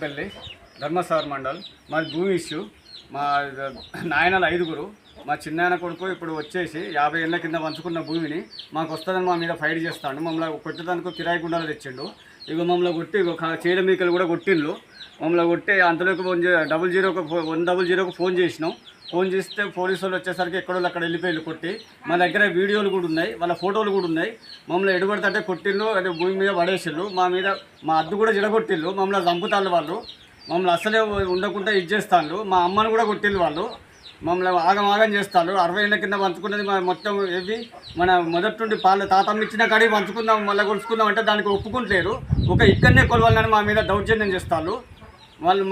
పెళ్ళి ధర్మసాగర్ మండల్ మాది భూమి ఇష్యూ. మా నాయనలు 5గురు. మా చిన్నాయన కొడుకు ఇప్పుడు వచ్చేసి 50 ఏళ్ళ కింద పంచుకున్న భూమిని మాకు వస్తుందని మా మీద ఫైట్ చేస్తాడు. మమ్మల్ని కొట్టడానికి కిరాయి గుండాలు తెచ్చిండు. ఇక మమ్మల్ని కొట్టి చీడ మీకలు కూడా కొట్టిండ్రు. మమ్మల్ని కొట్టి అంతలోకి 100కు ఫోన్ చేసినాం. ఫోన్ చేస్తే పోలీసు వాళ్ళు వచ్చేసరికి ఎక్కడో అక్కడ వెళ్ళిపోయి కొట్టి మా దగ్గర వీడియోలు కూడా ఉన్నాయి, వాళ్ళ ఫోటోలు కూడా ఉన్నాయి. మమ్మల్ని ఎడుగొడితే కొట్టిళ్ళు, అంటే భూమి మీద పడేసిళ్ళు. మా అద్దు కూడా జడగొట్టిళ్ళు. మమ్మల్ని చంపుతాళ్ళు వాళ్ళు. మమ్మల్ని అసలే ఉండకుండా ఇచ్చేస్తాళ్ళు. మా అమ్మను కూడా కొట్టిళ్ళు వాళ్ళు. మమ్మల్ని ఆగం చేస్తారు. 60 ఏళ్ళ కింద పంచుకున్నది మొత్తం ఇవి మన మొదటి నుండి తాతమ్మ ఇచ్చిన కాడికి పంచుకుందాం, మళ్ళీ కొలుసుకుందాం అంటే దానికి ఒప్పుకుంటలేరు. ఇక్కడనే కొలవాలని మా మీద దౌర్జన్యం చేస్తారు వాళ్ళు.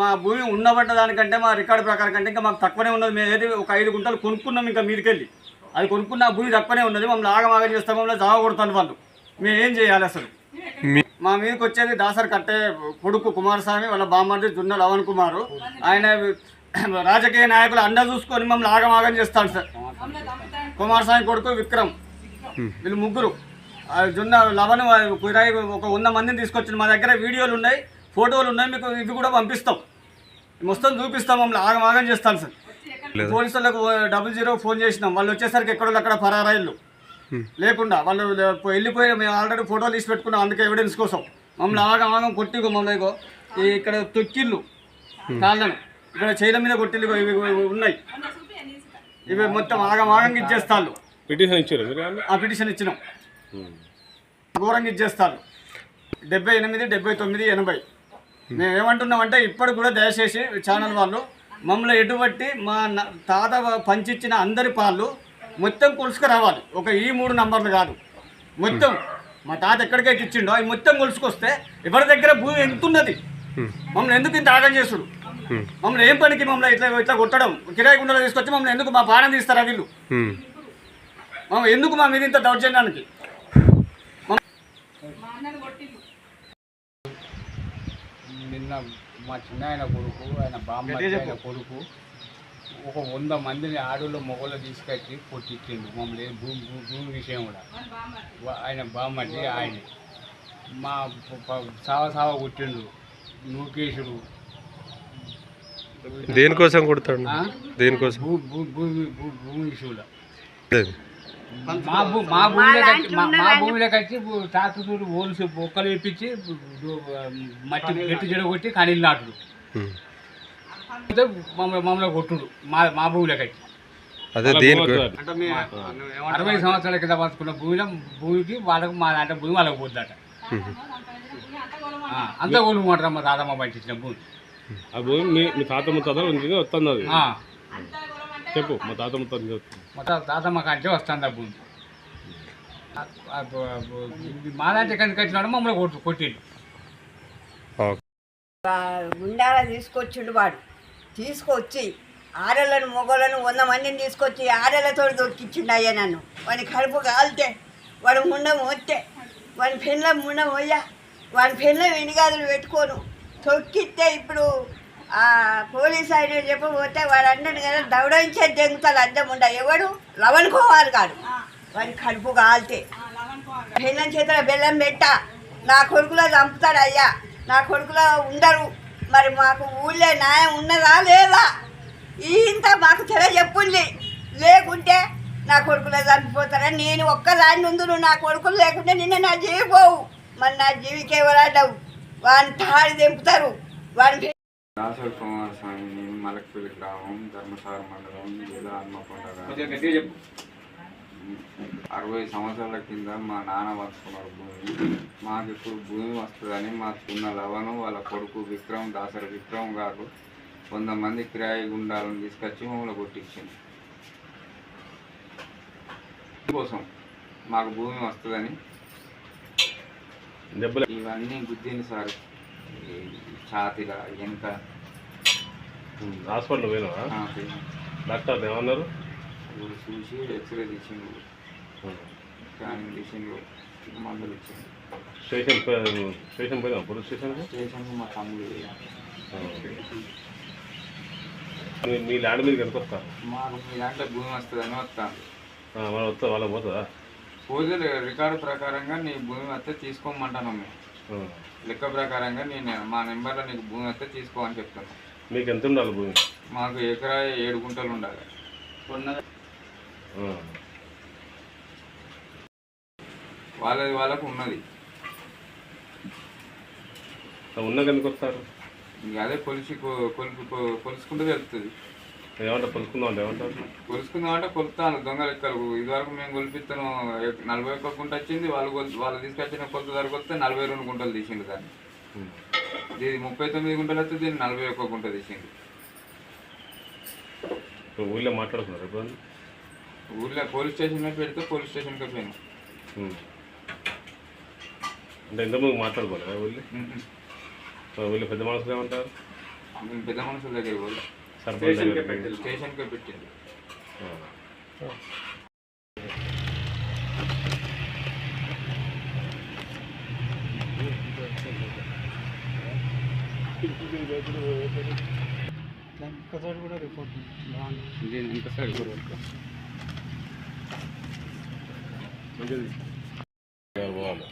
మా భూమి ఉండబడ్డ దానికంటే మా రికార్డు ప్రకారం కంటే ఇంకా మాకు తక్కువనే ఉన్నది. మేము ఏది ఒక 5 గుంటలు కొనుక్కున్నాం. ఇంకా మీరికెళ్ళి అది కొనుక్కున్న ఆ భూమి తక్కువనే ఉన్నది. మమ్మల్ని ఆగం చేస్తాం, మమ్మల్ని జావ కొడతాను వాళ్ళు. మేము ఏం చేయాలి అసలు? మా మీదకి వచ్చేది దాసర్ కట్టే కొడుకు కుమారస్వామి, వాళ్ళ బామ్మర్ది జున్న లవణ్ కుమారు. ఆయన రాజకీయ నాయకులు అండ చూసుకొని మమ్మల్ని ఆగం చేస్తాడు సార్. కుమారస్వామి కొడుకు విక్రమ్, వీళ్ళు ముగ్గురు. జున్న లవణ్ కిరాయి ఒక 100 మందిని తీసుకొచ్చింది. మా దగ్గర వీడియోలు ఉన్నాయి, ఫోటోలు ఉన్నాయి, మీకు ఇవి కూడా పంపిస్తాం, మొత్తం చూపిస్తాం. మమ్మల్ని ఆగం చేస్తాను సార్. పోలీసులకు 00 ఫోన్ చేసినాం. వాళ్ళు వచ్చేసరికి ఎక్కడో అక్కడ పరారాయిళ్ళు లేకుండా వాళ్ళు వెళ్ళిపోయి మేము ఆల్రెడీ ఫోటోలు తీసి పెట్టుకున్నాం, అందుకే ఎవిడెన్స్ కోసం. మమ్మల్ని ఆగం కొట్టి మమ్మల్ని ఇక్కడ తొక్కిళ్ళు కాళ్ళను, ఇక్కడ చేయల మీద కొట్టిళ్ళు ఇవి ఉన్నాయి. ఇవి మొత్తం ఆగం ఇచ్చేస్తాళ్ళు. పిటిషన్ ఇచ్చారు? పిటిషన్ ఇచ్చినాం. ఘోరంగా ఇచ్చేస్తాళ్ళు. 78, 79, 80. మేము ఏమంటున్నామంటే ఇప్పటికి కూడా దయచేసి ఛానల్ వాళ్ళు మమ్మల్ని ఎటువంటి మా తాత పంచిచ్చిన అందరి పాళ్ళు మొత్తం కొలుసుకు రావాలి. ఈ 3 నంబర్లు కాదు, మొత్తం మా తాత ఎక్కడికైతే ఇచ్చిండో అవి మొత్తం కొలుసుకొస్తే ఎవరి దగ్గర భూమి ఎంతున్నది, మమ్మల్ని ఎందుకు ఇంత ఆగం చేసుడు, మమ్మల్ని ఏం పనికి మమ్మల్ని ఇట్లా కొట్టడం, కిరాయి గుండెలో తీసుకొచ్చి మమ్మల్ని ఎందుకు మా ప్రాణం తీస్తారా వీళ్ళు, ఎందుకు మా మీద ఇంత దౌర్జన్యానికి? నిన్న మా చిన్న కొడుకు, ఆయన బామ్మ కొడుకు ఒక 100 మందిని ఆడోళ్ళు మొగోళ్ళు తీసుకొచ్చి కొట్టించిండు మమ్మల్ని. భూమి విషయం కూడా ఆయన బామ్మది ఆయన మా సావ కొట్టిండు, నూకేశుడు. దేనికోసం కొడతాడు? దేనికోసం? భూమి విషయంలో మా భూమిలోకి వచ్చి ట్రాక్టర్ ఓల్సి ఒక్కలు వేపించి మట్టి గట్టి జడగొట్టి కనీళ్ళు నాటుడు, మమ్మల్ని కొట్టుడు మా భూమిలోకి వచ్చి. 60 సంవత్సరాల కింద పంచుకున్న భూమికి వాళ్ళకు మా దాంట్లో భూమి వాళ్ళకి పోద్దట. అంతా కొలుగు మాట్లాడతాం మా తాతమ్మ పంచించిన భూమి. ఆ భూమి మీ తాతమ్మ వస్తుంది అది చెప్పు. మా తాతమ్మ కంటే వస్తుంది ఆ భూమి. మా దాంట్లో ఎక్కడికి వచ్చినాడు మమ్మల్ని కొట్టిండు. గుండాల తీసుకొచ్చిండు వాడు. తీసుకొచ్చి ఆడలను మొగలను 100 మందిని తీసుకొచ్చి ఆడలతో దొరికిచ్చిండు. అయ్యా నన్ను వాని కడుపు కాలితే, వాడు ముండం వస్తే, వాని పెళ్ళ ముండం పోయా, వాని పెళ్ళ వెనుగాదులు పెట్టుకోను తొక్కిస్తే ఇప్పుడు పోలీసు ఆయన చెప్పబోతే వాడు అన్నాడు కదా దౌడించే దెంగుతాడు అద్దముండ. ఎవడు లవణ్ కుమార్ కాడు. వాడి కడుపు కాలితే బెల్లం చేతిలో బెల్లం పెట్టా, నా కొడుకులో చంపుతాడు. అయ్యా నా కొడుకులో ఉండరు. మరి మాకు ఊళ్ళో న్యాయం ఉన్నదా లేదా ఇంత మాకు తెలియజెప్పుంది. లేకుంటే నా కొడుకులో చంపిపోతారా? నేను ఒక్కదాన్ని ఉందును, నా కొడుకులు లేకుంటే నిన్న నా జీవి పోవు. మరి నా జీవికి ఎవరాడవు, వాడిని తాడి తెంపుతారు. వాడిని దాసర్ కుమారస్వామిని, మలక్పల్లి గ్రామం, ధర్మసాగర్ మండలం, జిల్లా హన్మకొండ. 60 సంవత్సరాల కింద మా నాన్న పంచుకున్నారు భూమి. మాకు ఇప్పుడు భూమి వస్తుందని మా చిన్న లవను వాళ్ళ కొడుకు విక్రమ్, దాసరి విక్రమ్ గారు 100 మంది కిరాయి గుండాలను తీసుకొచ్చి మమ్మల్ని కొట్టించింది. కోసం మాకు భూమి వస్తుందని ఇవన్నీ గుద్దింది సార్. ఛాతీల వెనుక. హాస్పిటల్ పోయినా? డాక్టర్ ఏమన్నారు? చూసి ఎక్స్రే తీసిండు, స్కానింగ్ తీసిండు, మందులు ఇచ్చిండు. స్టేషన్ పోయినా? పోలీస్ స్టేషన్కి మా తమ్ముడు. మీ ల్యాండ్ మీద కనుక వస్తా? మాకు మీ దాంట్లో భూమి వస్తుందని వస్తాను. వాళ్ళకి పోతుందా? పూజలు రికార్డు ప్రకారంగా నీ భూమి వస్తే తీసుకోమంటాను మేము. లెక్క ప్రకారంగా మా నెంబర్లో నీకు భూమి వస్తే తీసుకో అని చెప్తాను. మీకు ఎంత ఉండాలి భూమి? మాకు ఎకరా 7 గుంటలు ఉండాలి. వాళ్ళకు ఉన్నది. ఉన్న కనుక వస్తారు ఇంక అదే కొలుసుకుంటే తెలుస్తుంది. ఏమంటారు కొలుసుకుందాం అంటే ఏమంటారు? కొలుసుకుందాం అంటే కొలుతాను దొంగ లెక్కలు. ఇదివరకు మేము కొలిపిస్తాను 41 గుంట వచ్చింది. వాళ్ళు తీసుకొచ్చిన కొలత ధరకు వస్తే 42 గుంటలు తీసిండు దాన్ని. ఇది 39 గుంటలు వస్తే దీన్ని 41 గుంట తీసిండు. ఊళ్ళో మాట్లాడుతున్నారు ఇప్పుడు? ఊళ్ళో పోలీస్ స్టేషన్లో పెడితే పోలీస్ స్టేషన్కి పోయినాం. అంటే ఇంతకుముందు మాట్లాడుకోలేదా ఊళ్ళో? ఊళ్ళో పెద్ద మనుషులు ఏమంటారు? మేము పెద్ద మనుషుల దగ్గర పోలే, సర్పంచ్ స్టేషన్కే పెట్టింది. కూడా రిపోర్ట్ పోవాలి.